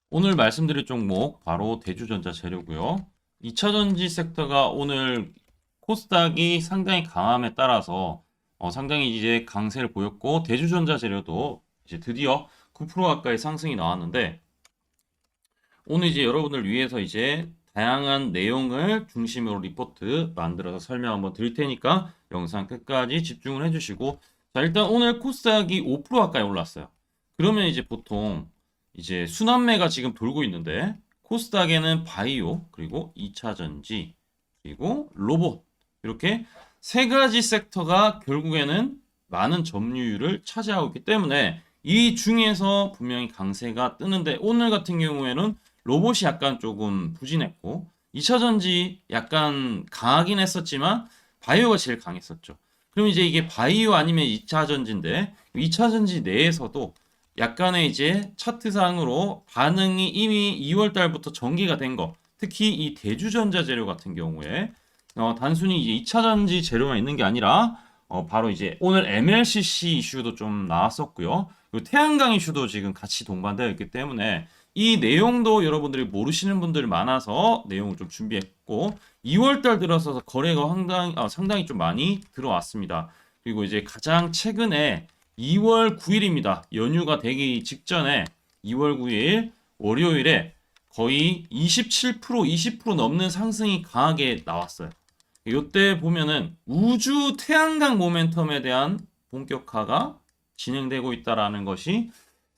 오늘 말씀드릴 종목 바로 대주전자 재료고요. 2차전지 섹터가 오늘 코스닥이 상당히 강함에 따라서 상당히 이제 강세를 보였고 대주전자 재료도 이제 드디어 9% 가까이 상승이 나왔는데 오늘 이제 여러분을 위해서 이제 다양한 내용을 중심으로 리포트 만들어서 설명 한번 드릴 테니까 영상 끝까지 집중을 해주시고 자 일단 오늘 코스닥이 5% 가까이 올랐어요. 그러면 이제 보통 이제 순환매가 지금 돌고 있는데 코스닥에는 바이오 그리고 2차 전지 그리고 로봇 이렇게 세 가지 섹터가 결국에는 많은 점유율을 차지하고 있기 때문에 이 중에서 분명히 강세가 뜨는데 오늘 같은 경우에는 로봇이 약간 조금 부진했고 2차 전지 약간 강하긴 했었지만 바이오가 제일 강했었죠. 그럼 이제 이게 바이오 아니면 2차 전지인데 2차 전지 내에서도 약간의 이제 차트상으로 반응이 이미 2월 달부터 전개가 된 거. 특히 이 대주전자 재료 같은 경우에 단순히 이제 2차 전지 재료만 있는 게 아니라 바로 이제 오늘 MLCC 이슈도 좀 나왔었고요. 그리고 태양광 이슈도 지금 같이 동반되어 있기 때문에 이 내용도 여러분들이 모르시는 분들이 많아서 내용을 좀 준비했고 2월 달 들어서 거래가 상당히 좀 많이 들어왔습니다. 그리고 이제 가장 최근에 2월 9일입니다. 연휴가 되기 직전에 2월 9일 월요일에 거의 27%, 20% 넘는 상승이 강하게 나왔어요. 이때 보면은 우주 태양광 모멘텀에 대한 본격화가 진행되고 있다라는 것이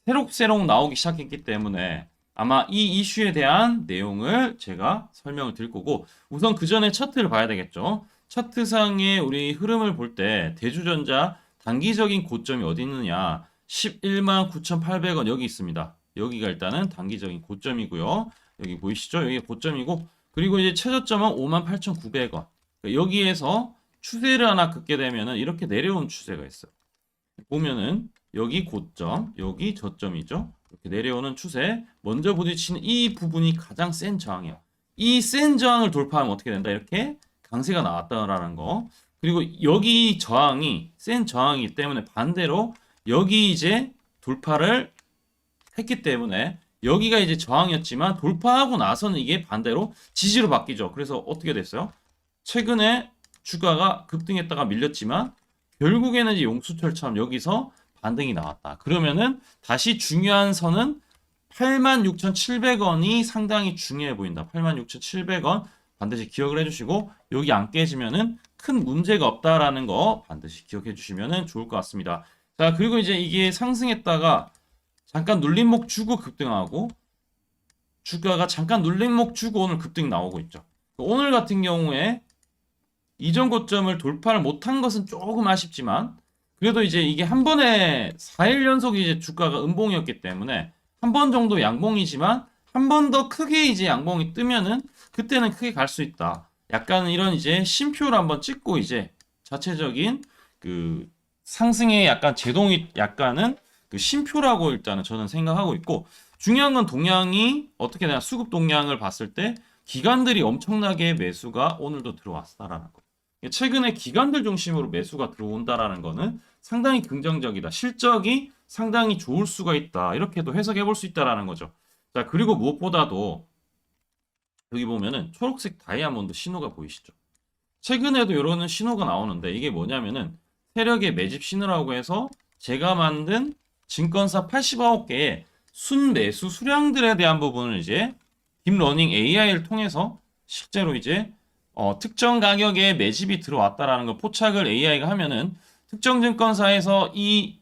새록새록 나오기 시작했기 때문에 아마 이 이슈에 대한 내용을 제가 설명을 드릴 거고 우선 그 전에 차트를 봐야 되겠죠. 차트상의 우리 흐름을 볼 때 대주전자 단기적인 고점이 어디 있느냐 11만 9,800원 여기 있습니다. 여기가 일단은 단기적인 고점이고요. 여기 보이시죠? 여기 고점이고 그리고 이제 최저점은 58,900원. 여기에서 추세를 하나 긋게 되면은 이렇게 내려온 추세가 있어요. 보면은 여기 고점, 여기 저점이죠. 이렇게 내려오는 추세. 먼저 부딪히는 이 부분이 가장 센 저항이에요. 이 센 저항을 돌파하면 어떻게 된다? 이렇게 강세가 나왔다라는 거. 그리고 여기 저항이 센 저항이기 때문에 반대로 여기 이제 돌파를 했기 때문에 여기가 이제 저항이었지만 돌파하고 나서는 이게 반대로 지지로 바뀌죠. 그래서 어떻게 됐어요? 최근에 주가가 급등했다가 밀렸지만 결국에는 이제 용수철처럼 여기서 반등이 나왔다. 그러면은 다시 중요한 선은 86,700원이 상당히 중요해 보인다. 86,700원 반드시 기억을 해주시고 여기 안 깨지면은 큰 문제가 없다라는 거 반드시 기억해 주시면 좋을 것 같습니다. 자 그리고 이제 이게 상승했다가 잠깐 눌림목 주고 급등하고 주가가 잠깐 눌림목 주고 오늘 급등 나오고 있죠. 오늘 같은 경우에 이전 고점을 돌파를 못한 것은 조금 아쉽지만 그래도 이제 이게 한 번에 4일 연속 이제 주가가 음봉이었기 때문에 한 번 정도 양봉이지만 한 번 더 크게 이제 양봉이 뜨면은 그때는 크게 갈 수 있다. 약간 이런 이제 쉼표를 한번 찍고 이제 자체적인 그 상승의 약간 제동이 약간은 그 쉼표라고 일단은 저는 생각하고 있고 중요한 건 동향이 어떻게 되냐 수급 동향을 봤을 때 기관들이 엄청나게 매수가 오늘도 들어왔다라는 거. 최근에 기관들 중심으로 매수가 들어온다라는 거는 상당히 긍정적이다. 실적이 상당히 좋을 수가 있다. 이렇게도 해석해 볼 수 있다라는 거죠. 자, 그리고 무엇보다도 여기 보면은 초록색 다이아몬드 신호가 보이시죠? 최근에도 이런 신호가 나오는데 이게 뭐냐면은 세력의 매집 신호라고 해서 제가 만든 증권사 89개의 순매수 수량들에 대한 부분을 이제 딥러닝 AI를 통해서 실제로 이제 특정 가격에 매집이 들어왔다라는 걸 포착을 AI가 하면은 특정 증권사에서 이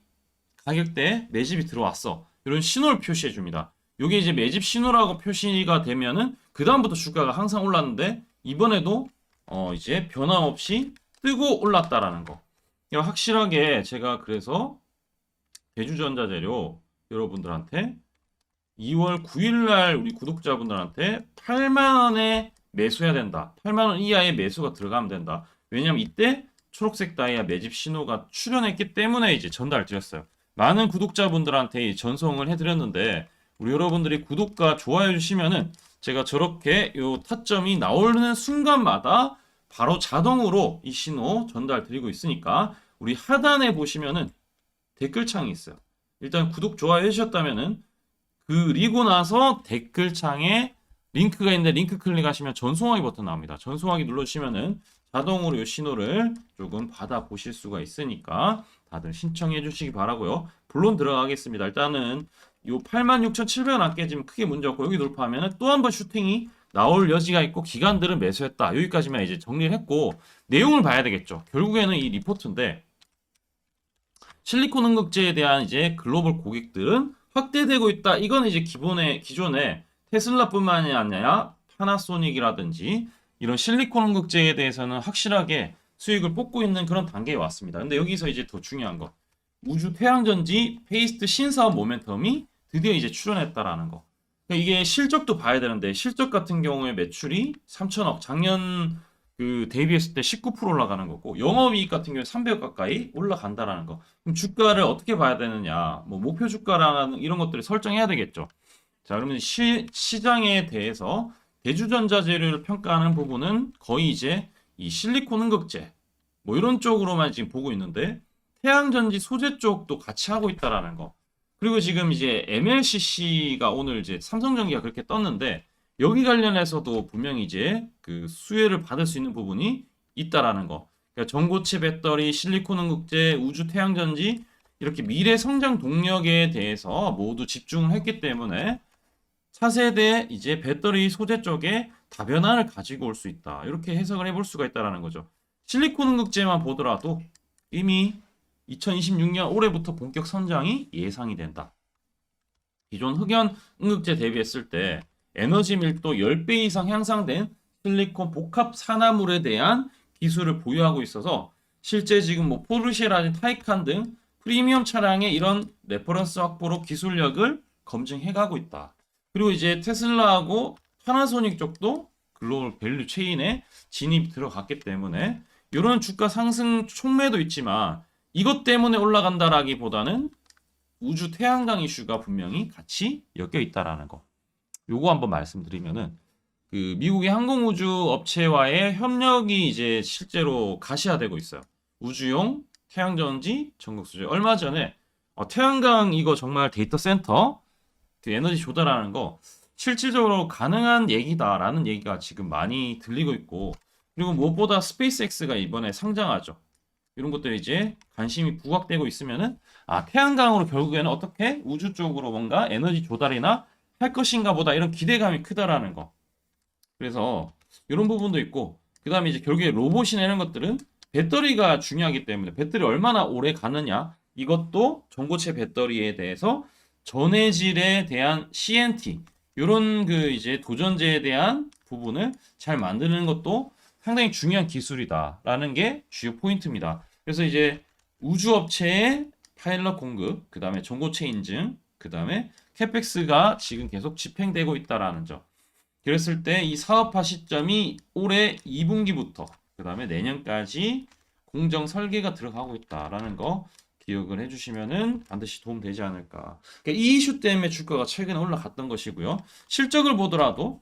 가격대에 매집이 들어왔어. 이런 신호를 표시해 줍니다. 이게 이제 매집 신호라고 표시가 되면은 그 다음부터 주가가 항상 올랐는데 이번에도 이제 변함없이 뜨고 올랐다라는 거. 확실하게 제가 그래서 대주전자 재료 여러분들한테 2월 9일 날 우리 구독자분들한테 8만 원에 매수해야 된다. 8만 원 이하의 매수가 들어가면 된다. 왜냐면 이때 초록색 다이아 매집 신호가 출현했기 때문에 이제 전달 드렸어요. 많은 구독자분들한테 전송을 해드렸는데 우리 여러분들이 구독과 좋아요 주시면은 제가 저렇게 요 타점이 나오는 순간마다 바로 자동으로 이 신호 전달 드리고 있으니까 우리 하단에 보시면은 댓글창이 있어요. 일단 구독 좋아요 해주셨다면은 그리고 나서 댓글창에 링크가 있는데 링크 클릭하시면 전송하기 버튼 나옵니다. 전송하기 눌러주시면은 자동으로 이 신호를 조금 받아보실 수가 있으니까 다들 신청해 주시기 바라고요. 본론 들어가겠습니다. 일단은 요 86,700원 안 깨지면 크게 문제 없고 여기 돌파하면 또 한 번 슈팅이 나올 여지가 있고 기관들은 매수했다. 여기까지만 이제 정리를 했고 내용을 봐야 되겠죠. 결국에는 이 리포트인데 실리콘 응급제에 대한 이제 글로벌 고객들은 확대되고 있다. 이건 이제 기존에 테슬라뿐만이 아니라 파나소닉이라든지 이런 실리콘 응급제에 대해서는 확실하게 수익을 뽑고 있는 그런 단계에 왔습니다. 근데 여기서 이제 더 중요한 거. 우주 태양전지 페이스트 신사업 모멘텀이 드디어 이제 출현했다라는 거. 그러니까 이게 실적도 봐야 되는데 실적 같은 경우에 매출이 3천억, 작년 그 대비했을 때 19% 올라가는 거고 영업이익 같은 경우에 300억 가까이 올라간다라는 거. 그럼 주가를 어떻게 봐야 되느냐? 뭐 목표 주가랑 이런 것들을 설정해야 되겠죠. 자, 그러면 시장에 대해서 대주전자재료를 평가하는 부분은 거의 이제 이 실리콘 응급제 뭐 이런 쪽으로만 지금 보고 있는데 태양전지 소재 쪽도 같이 하고 있다라는 거. 그리고 지금 이제 MLCC가 오늘 이제 삼성전기가 그렇게 떴는데 여기 관련해서도 분명히 이제 그 수혜를 받을 수 있는 부분이 있다라는 거. 그러니까 전고체 배터리, 실리콘 응급제, 우주 태양전지 이렇게 미래 성장 동력에 대해서 모두 집중을 했기 때문에 차세대 이제 배터리 소재 쪽에 다변화를 가지고 올 수 있다. 이렇게 해석을 해볼 수가 있다라는 거죠. 실리콘 응급제만 보더라도 이미 2026년 올해부터 본격 선장이 예상이 된다. 기존 흑연 응급제 대비했을 때 에너지 밀도 10배 이상 향상된 실리콘 복합 산화물에 대한 기술을 보유하고 있어서 실제 지금 뭐 포르쉐라든지 타이칸 등 프리미엄 차량의 이런 레퍼런스 확보로 기술력을 검증해가고 있다. 그리고 이제 테슬라하고 파나소닉 쪽도 글로벌 밸류 체인에 진입이 들어갔기 때문에 이런 주가 상승 촉매도 있지만 이것 때문에 올라간다라기보다는 우주 태양광 이슈가 분명히 같이 엮여 있다라는 거. 요거 한번 말씀드리면은 그 미국의 항공우주 업체와의 협력이 이제 실제로 가시화되고 있어요. 우주용 태양전지 전국 수주. 얼마 전에 태양광 이거 정말 데이터 센터 그 에너지 조달하는 거 실질적으로 가능한 얘기다라는 얘기가 지금 많이 들리고 있고 그리고 무엇보다 스페이스X가 이번에 상장하죠. 이런 것들이 이제 관심이 부각되고 있으면은 태양광으로 결국에는 어떻게 우주 쪽으로 뭔가 에너지 조달이나 할 것인가 보다 이런 기대감이 크다라는 거. 그래서 이런 부분도 있고 그다음에 이제 결국에 로봇이나 이런 것들은 배터리가 중요하기 때문에 배터리 얼마나 오래 가느냐 이것도 전고체 배터리에 대해서 전해질에 대한 CNT 이런 그 이제 도전제에 대한 부분을 잘 만드는 것도 상당히 중요한 기술이다라는 게 주요 포인트입니다. 그래서 이제 우주업체의 파일럿 공급, 그 다음에 전고체 인증, 그 다음에 캐펙스가 지금 계속 집행되고 있다라는 점. 그랬을 때 이 사업화 시점이 올해 2분기부터 그 다음에 내년까지 공정 설계가 들어가고 있다라는 거 기억을 해주시면은 반드시 도움 되지 않을까. 그러니까 이 이슈 때문에 주가가 최근에 올라갔던 것이고요. 실적을 보더라도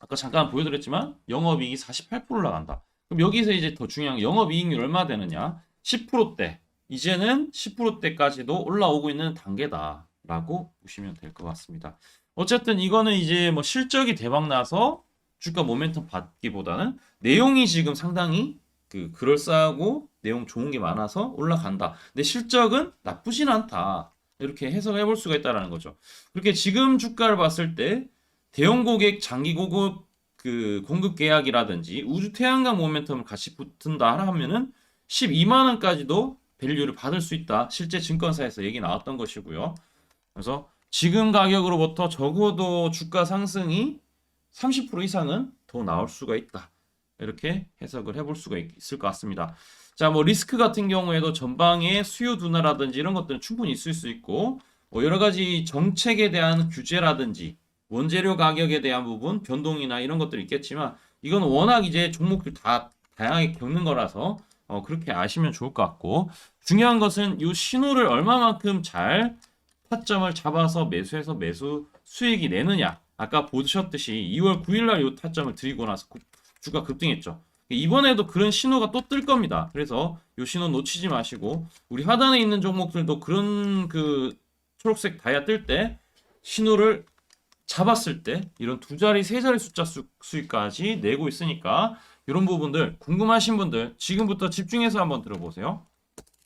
아까 잠깐 보여드렸지만 영업이익이 48% 올라간다. 그럼 여기서 이제 더 중요한 게 영업이익률 얼마 되느냐? 10%대. 이제는 10%대까지도 올라오고 있는 단계다라고 보시면 될 것 같습니다. 어쨌든 이거는 이제 뭐 실적이 대박 나서 주가 모멘텀 받기보다는 내용이 지금 상당히 그럴싸하고 내용 좋은 게 많아서 올라간다. 근데 실적은 나쁘진 않다. 이렇게 해석해 볼 수가 있다라는 거죠. 그렇게 지금 주가를 봤을 때 대형 고객 장기 고급 그 공급 계약이라든지 우주 태양광 모멘텀을 같이 붙은다 하면은 12만 원까지도 밸류를 받을 수 있다. 실제 증권사에서 얘기 나왔던 것이고요. 그래서 지금 가격으로부터 적어도 주가 상승이 30% 이상은 더 나올 수가 있다. 이렇게 해석을 해볼 수가 있을 것 같습니다. 자, 뭐 리스크 같은 경우에도 전방의 수요 둔화라든지 이런 것들은 충분히 있을 수 있고 뭐 여러 가지 정책에 대한 규제라든지 원재료 가격에 대한 부분 변동이나 이런 것들이 있겠지만 이건 워낙 이제 종목들 다 다양하게 겪는 거라서 그렇게 아시면 좋을 것 같고 중요한 것은 이 신호를 얼마만큼 잘 타점을 잡아서 매수해서 매수 수익이 내느냐. 아까 보셨듯이 2월 9일날 이 타점을 드리고 나서 주가 급등했죠. 이번에도 그런 신호가 또 뜰 겁니다. 그래서 이 신호 놓치지 마시고 우리 하단에 있는 종목들도 그런 그 초록색 다이아 뜰 때 신호를 잡았을 때 이런 두 자리, 세 자리 숫자 수익까지 내고 있으니까 이런 부분들 궁금하신 분들 지금부터 집중해서 한번 들어보세요.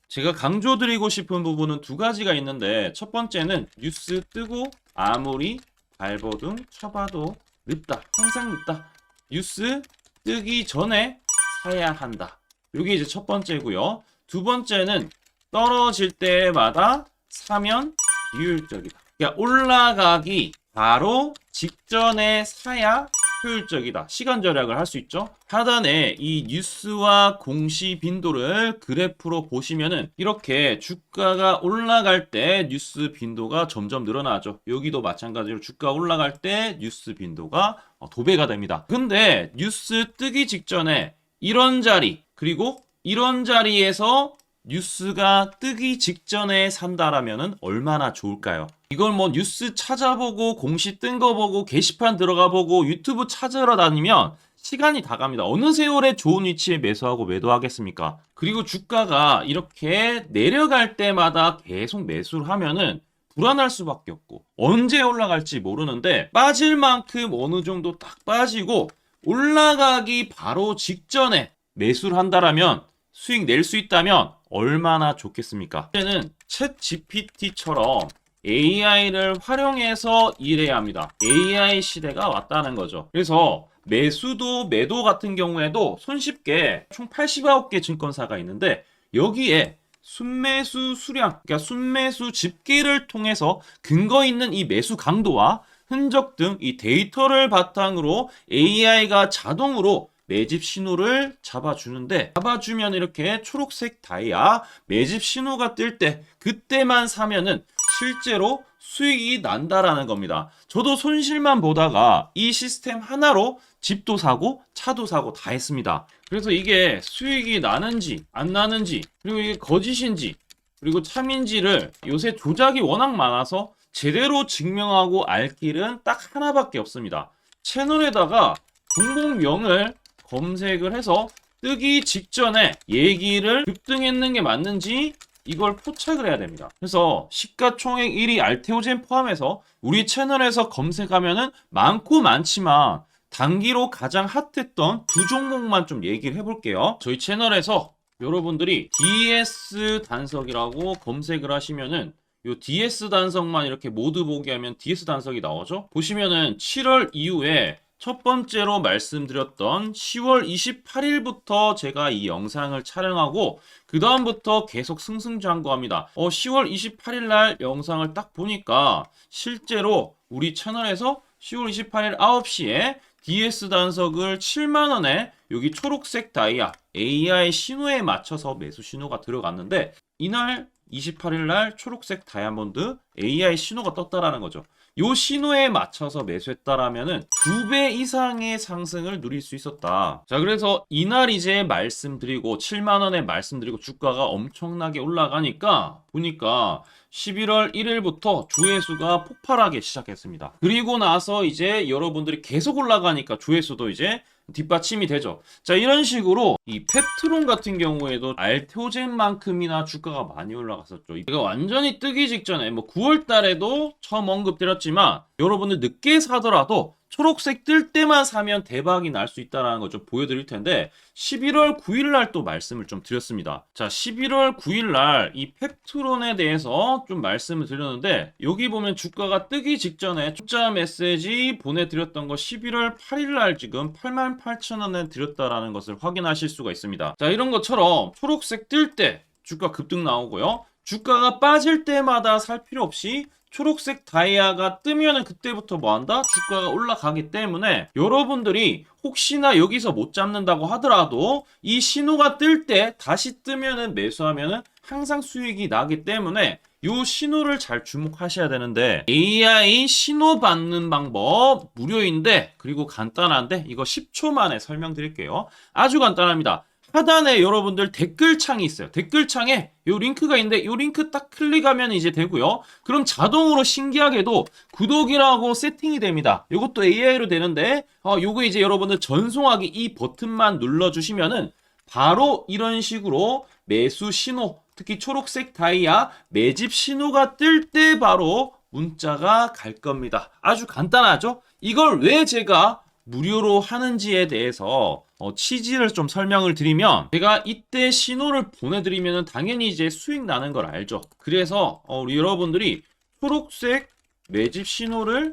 제가 강조드리고 싶은 부분은 두 가지가 있는데 첫 번째는 뉴스 뜨고 아무리 발버둥 쳐봐도 늦다. 항상 늦다. 뉴스 뜨기 전에 사야 한다. 이게 이제 첫 번째고요. 두 번째는 떨어질 때마다 사면 비효율적이다. 그러니까 올라가기 바로 직전에 사야 효율적이다. 시간 절약을 할 수 있죠. 하단에 이 뉴스와 공시 빈도를 그래프로 보시면은 이렇게 주가가 올라갈 때 뉴스 빈도가 점점 늘어나죠. 여기도 마찬가지로 주가 올라갈 때 뉴스 빈도가 도배가 됩니다. 근데 뉴스 뜨기 직전에 이런 자리 그리고 이런 자리에서 뉴스가 뜨기 직전에 산다라면은 얼마나 좋을까요? 이걸 뭐 뉴스 찾아보고 공시 뜬 거 보고 게시판 들어가 보고 유튜브 찾으러 다니면 시간이 다 갑니다. 어느 세월에 좋은 위치에 매수하고 매도하겠습니까? 그리고 주가가 이렇게 내려갈 때마다 계속 매수를 하면은 불안할 수밖에 없고 언제 올라갈지 모르는데 빠질 만큼 어느 정도 딱 빠지고 올라가기 바로 직전에 매수를 한다라면 수익 낼 수 있다면 얼마나 좋겠습니까? 이제는 챗 GPT처럼 AI를 활용해서 일해야 합니다. AI 시대가 왔다는 거죠. 그래서 매수도 매도 같은 경우에도 손쉽게 총 89개 증권사가 있는데 여기에 순매수 수량, 그러니까 순매수 집계를 통해서 근거 있는 이 매수 강도와 흔적 등 이 데이터를 바탕으로 AI가 자동으로 매집 신호를 잡아주면 이렇게 초록색 다이아 매집 신호가 뜰 때 그때만 사면은 실제로 수익이 난다라는 겁니다. 저도 손실만 보다가 이 시스템 하나로 집도 사고 차도 사고 다 했습니다. 그래서 이게 수익이 나는지 안 나는지 그리고 이게 거짓인지 그리고 참인지를 요새 조작이 워낙 많아서 제대로 증명하고 알 길은 딱 하나밖에 없습니다. 채널에다가 종목명을 검색을 해서 뜨기 직전에 얘기를 급등했는 게 맞는지 이걸 포착을 해야 됩니다. 그래서 시가총액 1위 알테오젠 포함해서 우리 채널에서 검색하면은 많고 많지만 단기로 가장 핫했던 두 종목만 좀 얘기를 해볼게요. 저희 채널에서 여러분들이 DS 단석이라고 검색을 하시면은 요 DS 단석만 이렇게 모두 보기 하면 DS 단석이 나오죠. 보시면은 7월 이후에 첫 번째로 말씀드렸던 10월 28일부터 제가 이 영상을 촬영하고 그 다음부터 계속 승승장구합니다. 10월 28일 날 영상을 딱 보니까 실제로 우리 채널에서 10월 28일 9시에 DS 단석을 7만원에 여기 초록색 다이아 AI 신호에 맞춰서 매수 신호가 들어갔는데 이날 28일 날 초록색 다이아몬드 AI 신호가 떴다라는 거죠. 요 신호에 맞춰서 매수했다라면은 2배 이상의 상승을 누릴 수 있었다. 자, 그래서 이날 이제 말씀드리고 7만원에 말씀드리고 주가가 엄청나게 올라가니까 보니까 11월 1일부터 조회수가 폭발하기 시작했습니다. 그리고 나서 이제 여러분들이 계속 올라가니까 조회수도 이제 뒷받침이 되죠. 자, 이런 식으로 이 펩트론 같은 경우에도 알테오젠만큼이나 주가가 많이 올라갔었죠. 이거 완전히 뜨기 직전에 뭐 9월 달에도 처음 언급드렸지만 여러분들 늦게 사더라도 초록색 뜰 때만 사면 대박이 날 수 있다는 거 좀 보여드릴 텐데 11월 9일 날 또 말씀을 좀 드렸습니다. 자, 11월 9일 날 이 펩트론에 대해서 좀 말씀을 드렸는데 여기 보면 주가가 뜨기 직전에 투자 메시지 보내드렸던 거 11월 8일 날 지금 88,000원에 드렸다라는 것을 확인하실 수가 있습니다. 자, 이런 것처럼 초록색 뜰 때 주가 급등 나오고요. 주가가 빠질 때마다 살 필요 없이 초록색 다이아가 뜨면은 그때부터 뭐 한다? 주가가 올라가기 때문에 여러분들이 혹시나 여기서 못 잡는다고 하더라도 이 신호가 뜰 때 다시 뜨면은 매수하면은 항상 수익이 나기 때문에 요 신호를 잘 주목하셔야 되는데 AI 신호 받는 방법 무료인데 그리고 간단한데 이거 10초 만에 설명드릴게요. 아주 간단합니다. 하단에 여러분들 댓글창이 있어요. 댓글창에 요 링크가 있는데 요 링크 딱 클릭하면 이제 되고요. 그럼 자동으로 신기하게도 구독이라고 세팅이 됩니다. 요것도 AI로 되는데 요거 이제 여러분들 전송하기 이 버튼만 눌러주시면은 바로 이런 식으로 매수 신호 특히 초록색 다이아 매집 신호가 뜰 때 바로 문자가 갈 겁니다. 아주 간단하죠? 이걸 왜 제가 무료로 하는지에 대해서 취지를 좀 설명을 드리면, 제가 이때 신호를 보내드리면 당연히 이제 수익 나는 걸 알죠. 그래서 우리 여러분들이 초록색 매집 신호를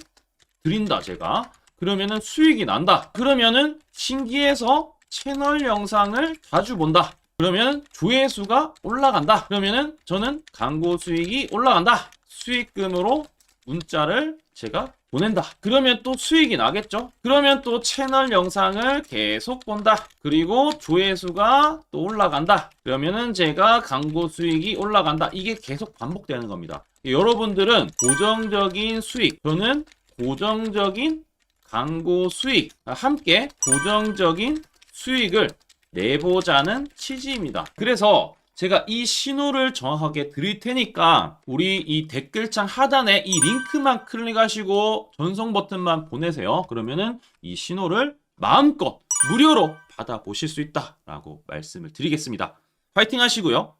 드린다 제가. 그러면은 수익이 난다. 그러면은 신기해서 채널 영상을 자주 본다. 그러면 조회수가 올라간다. 그러면은 저는 광고 수익이 올라간다. 수익금으로 문자를 제가 보낸다. 그러면 또 수익이 나겠죠? 그러면 또 채널 영상을 계속 본다. 그리고 조회수가 또 올라간다. 그러면은 제가 광고 수익이 올라간다. 이게 계속 반복되는 겁니다. 여러분들은 고정적인 수익, 저는 고정적인 광고 수익, 함께 고정적인 수익을 내보자는 취지입니다. 그래서 제가 이 신호를 정확하게 드릴 테니까 우리 이 댓글창 하단에 이 링크만 클릭하시고 전송 버튼만 보내세요. 그러면은 이 신호를 마음껏 무료로 받아보실 수 있다라고 말씀을 드리겠습니다. 파이팅 하시고요.